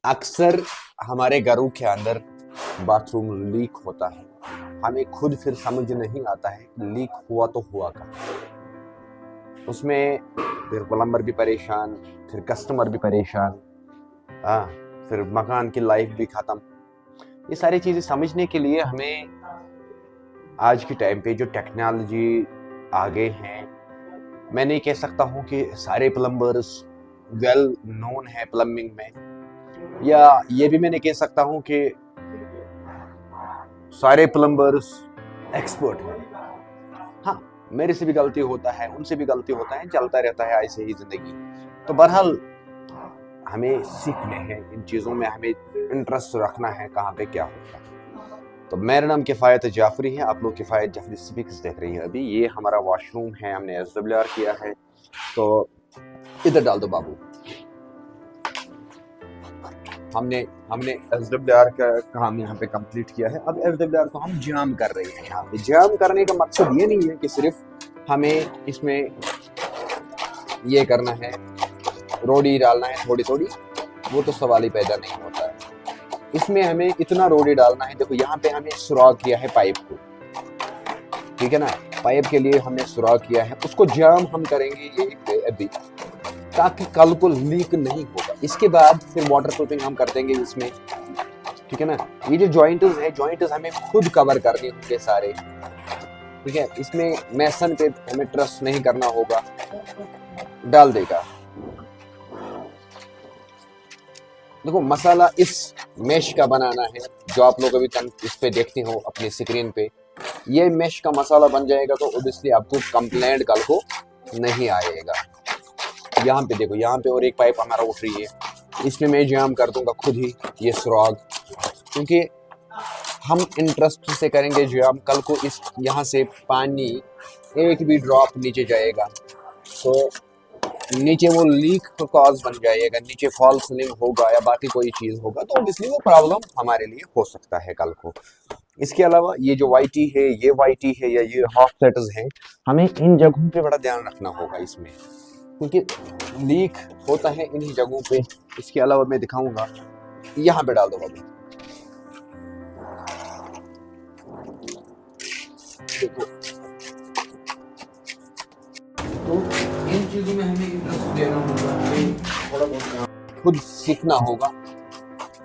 अक्सर हमारे घरों के अंदर बाथरूम लीक होता है। हमें खुद फिर समझ नहीं आता है लीक हुआ तो हुआ का। उसमें फिर प्लम्बर भी परेशान, फिर कस्टमर भी परेशान, हाँ, फिर मकान की लाइफ भी खत्म। ये सारी चीजें समझने के लिए हमें आज के टाइम पे जो टेक्नोलॉजी आगे हैं, मैं नहीं कह सकता हूँ कि सारे प्लम्बर्स वेल नोन है प्लम्बिंग में, या ये भी मैं नहीं कह सकता हूँ कि सारे प्लम्बर्स एक्सपर्ट हैं। हाँ, मेरे से भी गलती होता है, उनसे भी गलती होता है, चलता रहता है ऐसे ही जिंदगी। तो बहरहाल हमें सीखने हैं इन चीज़ों में, हमें इंटरेस्ट रखना है कहाँ पे क्या होता है। तो मेरा नाम किफ़ायत जाफरी है, आप लोग किफ़ायत जाफरी स्पीक्स देख रही हैं। अभी ये हमारा वॉशरूम है, हमने SWR किया है, तो इधर डाल दो बाबू। हमने SWR का काम यहाँ पे कंप्लीट किया है। अब SWR को हम जाम कर रहे हैं। यहाँ पे जाम करने का मकसद ये नहीं है कि सिर्फ हमें इसमें ये करना है, रोड़ी डालना है थोड़ी थोड़ी, वो तो सवाल ही पैदा नहीं होता है। इसमें हमें इतना रोड़ी डालना है। देखो यहाँ पे हमने सुराख किया है पाइप को, ठीक है ना, पाइप के लिए हमने सुराख किया है, उसको जाम हम करेंगे यहीं पे अभी, ताकि कल को लीक नहीं होगा। इसके बाद फिर वाटर प्रूफिंग हम कर देंगे इसमें, ठीक है ना। ये जो जॉइंट्स है, जॉइंट्स हमें खुद कवर करने होंगे सारे, ठीक है। इसमें मैसन पे हमें ट्रस्ट नहीं करना होगा, डाल देगा। देखो मसाला इस मेश का बनाना है, जो आप लोग अभी तक इस पे देखते हो अपनी स्क्रीन पे, ये मेश का मसाला बन जाएगा तो ऑब्वियसली आपको कंप्लेंट कल को नहीं आएगा। यहाँ पे देखो, यहाँ पे और एक पाइप हमारा उठ रही है, इसमें मैं जाम कर दूंगा खुद ही ये सुराग, क्योंकि हम इंटरेस्ट से करेंगे जाम। कल को इस यहाँ से पानी एक भी ड्रॉप नीचे जाएगा तो नीचे वो लीक का कॉज बन जाएगा, नीचे फॉल सीलिंग होगा या बाकी कोई चीज़ होगा, तो ऑब्वियसली वो प्रॉब्लम हमारे लिए हो सकता है कल को। इसके अलावा ये जो वाईटी है, ये वाईटी है या ये हाफ सेटर्स हैं, हमें इन जगहों पे बड़ा ध्यान रखना होगा इसमें, क्योंकि लीक होता है इन्हीं जगहों पे। इसके अलावा मैं दिखाऊंगा, यहाँ पे डाल दो अभी, देखो। तो इन चीजों में हमें इंटरेस्ट देना होगा, हमें थोड़ा बहुत खुद सीखना होगा।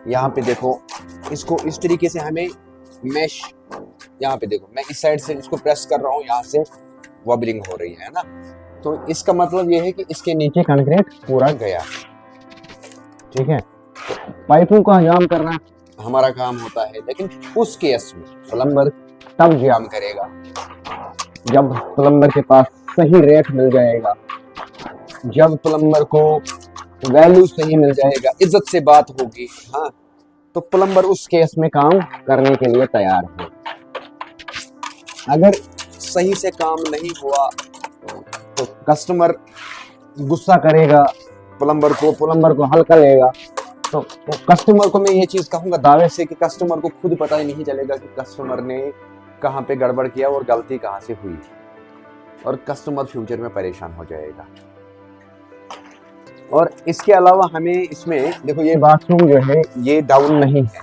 यहाँ पे देखो, इसको इस तरीके से हमें मैश, यहाँ पे देखो मैं इस साइड से इसको प्रेस कर रहा हूँ, यहाँ से वॉबलिंग हो रही है ना, तो इसका मतलब ये है कि इसके नीचे कंक्रीट पूरा गया, ठीक है। पाइपों का जाम करना हमारा काम होता है, लेकिन उस केस में प्लम्बर तब जाम करेगा जब प्लम्बर के पास सही रेट मिल जाएगा, जब प्लम्बर को वैल्यू सही मिल जाएगा, इज्जत से बात होगी, हाँ, तो प्लम्बर उस केस में काम करने के लिए तैयार है। अगर सही से काम नहीं हुआ तो कस्टमर गुस्सा करेगा, प्लम्बर को हल्का लेगा। तो कस्टमर को मैं ये चीज़ कहूँगा दावे से कि कस्टमर को खुद पता ही नहीं चलेगा कि कस्टमर ने कहाँ पे गड़बड़ किया और गलती कहाँ से हुई, और कस्टमर फ्यूचर में परेशान हो जाएगा। और इसके अलावा हमें इसमें देखो, ये बाथरूम जो है ये डाउन नहीं है,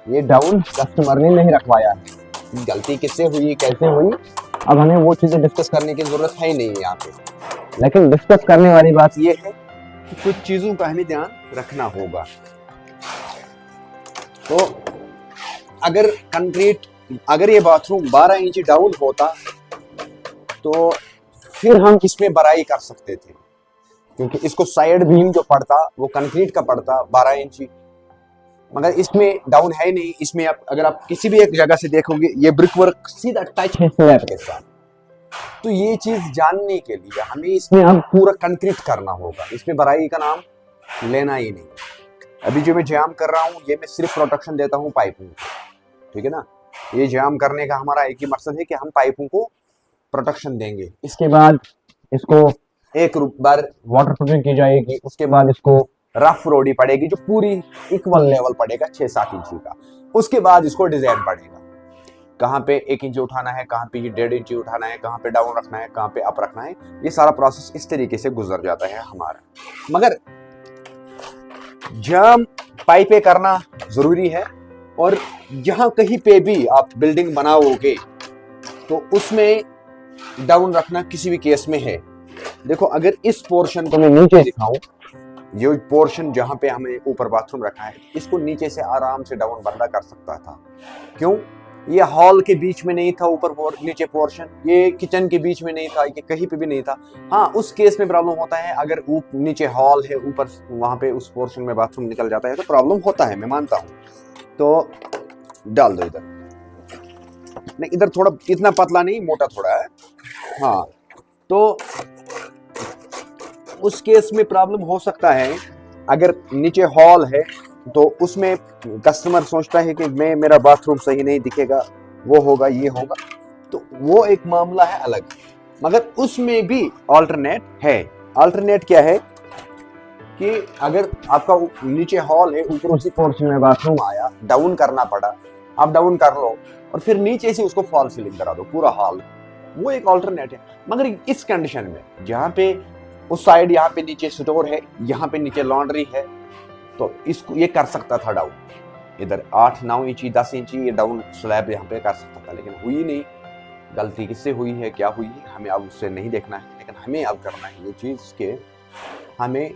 ये डाउन कस्टमर ने नहीं रखवाया है। गलती किससे हुई, कैसे हुई, अब हमें वो चीज़ें डिस्कस करने की जरूरत है ही नहीं यहाँ पे। लेकिन डिस्कस करने वाली बात ये है कि कुछ चीज़ों का हमें ध्यान रखना होगा। तो अगर ये बाथरूम 12 इंच डाउन होता तो फिर हम इसमें बराई कर सकते थे, क्योंकि इसको साइड बीम जो पड़ता वो कंक्रीट का पड़ता 12 इंची, मगर इसमें डाउन है नहीं। इसमें अगर आप किसी भी एक जगह से देखोगे, ये ब्रिक वर्क सीधा टच है स्लैब के साथ। तो ये चीज जानने के लिए हमें इसमें अब पूरा कंक्रीट करना होगा, इसमें बराई का नाम लेना ही नहीं। अभी जो मैं जाम कर रहा हूँ, ये मैं सिर्फ प्रोटेक्शन देता हूँ पाइपों को, ठीक है ना। ये जाम करने का हमारा एक ही मकसद है कि हम पाइपों को प्रोटेक्शन देंगे। इसके बाद इसको एक बार वाटर प्रूफिंग की जाएगी, उसके बाद इसको रफ रोडी पड़ेगी जो पूरी इक्वल लेवल पड़ेगा 6-7 इंची का। उसके बाद इसको डिजाइन पड़ेगा, कहाँ पे 1 इंच उठाना है, कहाँ पे 1.5 इंच उठाना है, कहाँ पे डाउन रखना है, कहाँ पे अप रखना है। ये सारा प्रोसेस इस तरीके से गुजर जाता है हमारा। मगर जाम पाइपें करना जरूरी है। और जहां कहीं पे भी आप बिल्डिंग बनाओगे तो उसमें डाउन रखना किसी भी केस में है। देखो अगर इस पोर्शन को मैं नीचे दिखाऊं, ये पोर्शन जहां पे हमें ऊपर बाथरूम रखा है, इसको नीचे से आराम से डाउन बंदा कर सकता था। क्यों? ये हॉल के बीच में नहीं था ऊपर नीचे पोर्शन, ये किचन के बीच में नहीं था, ये कहीं पे भी नहीं था। हाँ, उस केस में प्रॉब्लम होता है अगर नीचे हॉल है, ऊपर वहां पे उस पोर्शन में बाथरूम निकल जाता है तो प्रॉब्लम होता है, मैं मानता हूँ। तो डाल दो इधर, नहीं इधर थोड़ा, इतना पतला नहीं, मोटा थोड़ा है। हाँ, तो उस केस में प्रॉब्लम हो सकता है। अगर नीचे हॉल है तो उसमें कस्टमर सोचता है कि मेरा बाथरूम सही नहीं दिखेगा, वो होगा, ये होगा, तो वो एक मामला है अलग। मगर उसमें भी ऑल्टरनेट है। ऑल्टरनेट क्या है कि अगर आपका नीचे हॉल है, ऊपर उसी पोर्शन में बाथरूम आया, डाउन करना पड़ा, आप डाउन कर लो और फिर नीचे से उसको फॉल सीलिंग करा दो पूरा हॉल, वो एक ऑल्टरनेट है। मगर इस कंडीशन में जहां पे उस साइड यहाँ पे नीचे स्टोर है, यहाँ पे नीचे लॉन्ड्री है, तो इसको ये कर सकता था डाउन, इधर 8-9 इंची 10 इंची ये डाउन स्लैब यहाँ पे कर सकता था, लेकिन हुई नहीं। गलती किससे हुई है, क्या हुई है, हमें अब उससे नहीं देखना है, लेकिन हमें अब करना है ये चीज के हमें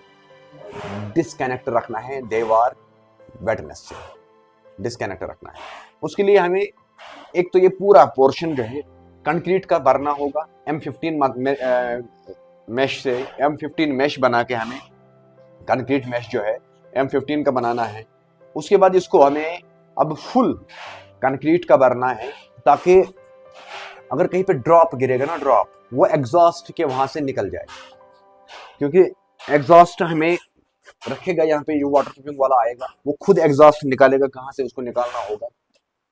डिस्कनेक्ट रखना है दीवार वेटनेस से, डिस्कनेक्ट रखना है। उसके लिए हमें एक तो ये पूरा पोर्शन जो है कंक्रीट का भरना होगा, M15 मैश से, M15 मैश बना के हमें कंक्रीट मैश जो है M15 का बनाना है। उसके बाद इसको हमें अब फुल कंक्रीट का भरना है, ताकि अगर कहीं पे ड्रॉप गिरेगा ना, ड्रॉप, वो एग्जॉस्ट के वहां से निकल जाए। क्योंकि एग्जॉस्ट हमें रखेगा यहाँ पे, जो वाटर प्रूफिंग वाला आएगा वो खुद एग्जॉस्ट निकालेगा, कहाँ से उसको निकालना होगा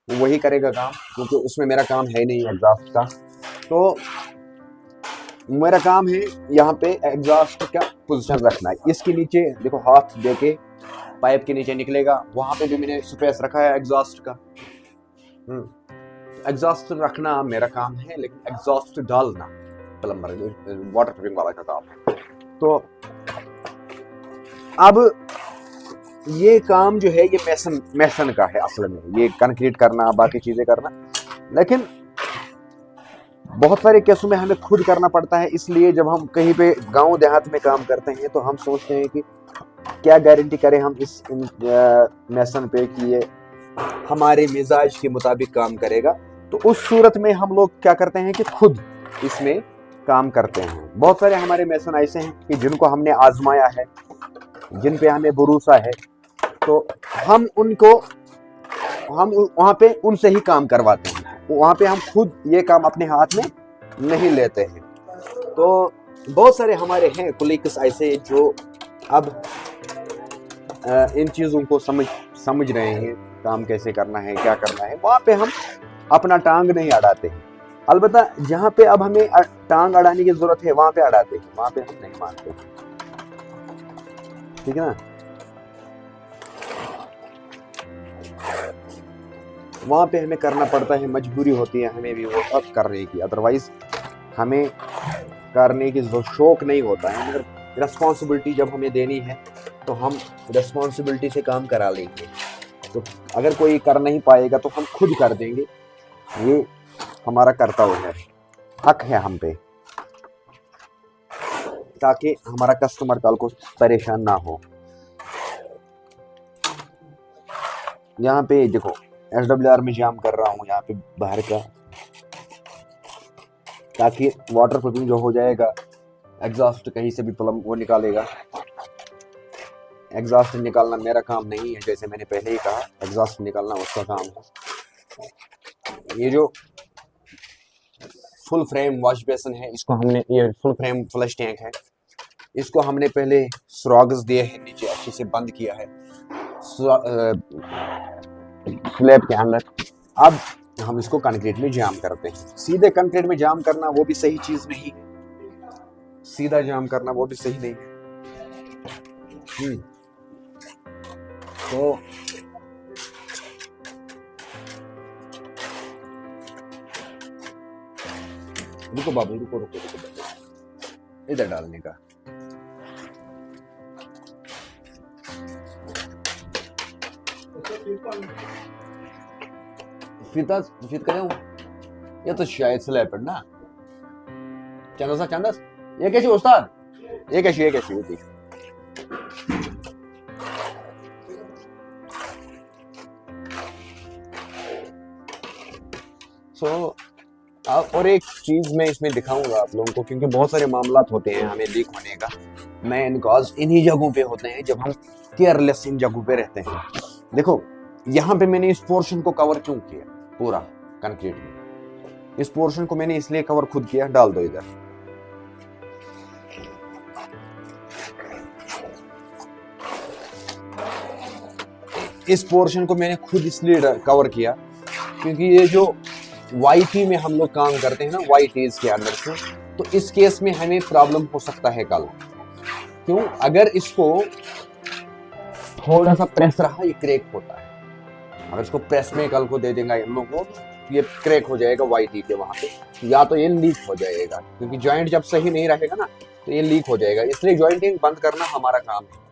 वो वही करेगा काम, क्योंकि उसमें मेरा काम है नहीं एग्जॉस्ट का। तो मेरा काम है यहाँ पे एग्जॉस्ट का पोजीशन रखना है। इसके नीचे देखो हाथ देके पाइप के नीचे निकलेगा, वहां पे भी मैंने स्पेस रखा है एग्जॉस्ट का। एग्जॉस्ट रखना मेरा काम है, लेकिन एग्जॉस्ट डालना प्लम्बर वाटर प्रूफिंग वाला का काम है। तो अब ये काम जो है ये मैसन का है असल में, ये कंक्रीट करना, बाकी चीजें करना, लेकिन बहुत सारे केसों में हमें खुद करना पड़ता है। इसलिए जब हम कहीं पे गांव देहात में काम करते हैं तो हम सोचते हैं कि क्या गारंटी करें हम इस मैसन पे कि ये हमारे मिजाज के मुताबिक काम करेगा। तो उस सूरत में हम लोग क्या करते हैं कि खुद इसमें काम करते हैं। बहुत सारे हमारे मैसन ऐसे हैं कि जिनको हमने आजमाया है, जिन पे हमें भरोसा है, तो हम वहाँ पे उनसे ही काम करवाते हैं। वहाँ पे हम खुद ये काम अपने हाथ में नहीं लेते हैं। तो बहुत सारे हमारे हैं कोलीग्स ऐसे जो अब इन चीज़ों को समझ रहे हैं, काम कैसे करना है, क्या करना है। वहाँ पे हम अपना टांग नहीं अड़ाते हैं। अलबत्ता जहाँ पे अब हमें टांग अड़ाने की जरूरत है वहाँ पे अड़ाते हैं, वहाँ पे हम नहीं मानते। ठीक है ना? वहाँ पे हमें करना पड़ता है, मजबूरी होती है हमें भी वो अब करने की, अदरवाइज हमें करने की जो शौक नहीं होता है। मगर रिस्पॉन्सिबिलिटी जब हमें देनी है तो हम रिस्पॉन्सिबिलिटी से काम करा लेंगे। तो अगर कोई कर नहीं पाएगा तो हम खुद कर देंगे, ये हमारा कर्तव्य है, हक है हम पे, ताकि हमारा कस्टमर कल को परेशान ना हो। यहाँ पे देखो SWR में जाम कर रहा हूँ यहाँ पे बाहर का, ताकि वाटर प्रूफिंग जो हो जाएगा, एग्जॉस्ट कहीं से भी प्लम वो निकालेगा। एग्जॉस्ट निकालना मेरा काम नहीं है, जैसे मैंने पहले ही कहा, एग्जॉस्ट निकालना उसका काम है। ये जो फुल फ्रेम वॉश बेसिन है, इसको हमने, ये फुल फ्रेम फ्लश टैंक है, इसको हमने पहले स्रॉग्स दिए हैं, नीचे अच्छे से बंद किया है स्लैब के अंदर। अब हम इसको कंक्रीट में जाम करते हैं। सीधे कंक्रीट में जाम करना वो भी सही चीज नहीं है, सीधा जाम करना वो भी सही नहीं है। तो रुको बाबू, रुको इधर डालने का। फीता फिट करें ये तो शायद स्लैब है ना चंदस ये कैसी उस्ताद ये कैसी सो और एक चीज मैं इसमें दिखाऊंगा आप लोगों को क्योंकि बहुत सारे मामला होते हैं हमें लीक होने का मेन कॉज इन्हीं जगहों पे होते हैं जब हम केयरलेस इन जगहों पे रहते हैं। देखो यहाँ पे मैंने इस पोर्शन को कवर क्यों किया पूरा कंक्रीट में, इस पोर्शन को मैंने इसलिए कवर खुद किया, डाल दो इधर। इस पोर्शन को मैंने खुद इसलिए कवर किया क्योंकि ये जो वाईटी में हम लोग काम करते हैं ना वाईटीज के अंदर से, तो इस केस में हमें प्रॉब्लम हो सकता है कल। क्यों? अगर इसको थोड़ा सा प्रेस रहा ये क्रैक होता है, अगर इसको प्रेस में कल को दे देंगे हम लोग को ये क्रैक हो जाएगा वाईटी के वहां पे, या तो ये लीक हो जाएगा क्योंकि जॉइंट जब सही नहीं रहेगा ना तो ये लीक हो जाएगा, इसलिए जॉइंटिंग बंद करना हमारा काम है।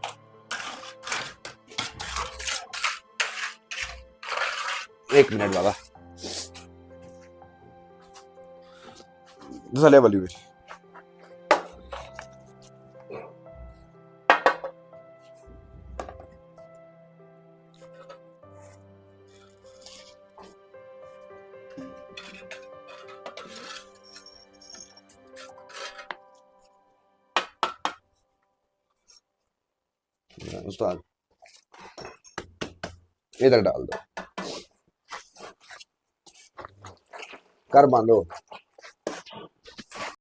एक मिनट बाबा लेवल उस्ताद इधर डाल दो, कर बांधो।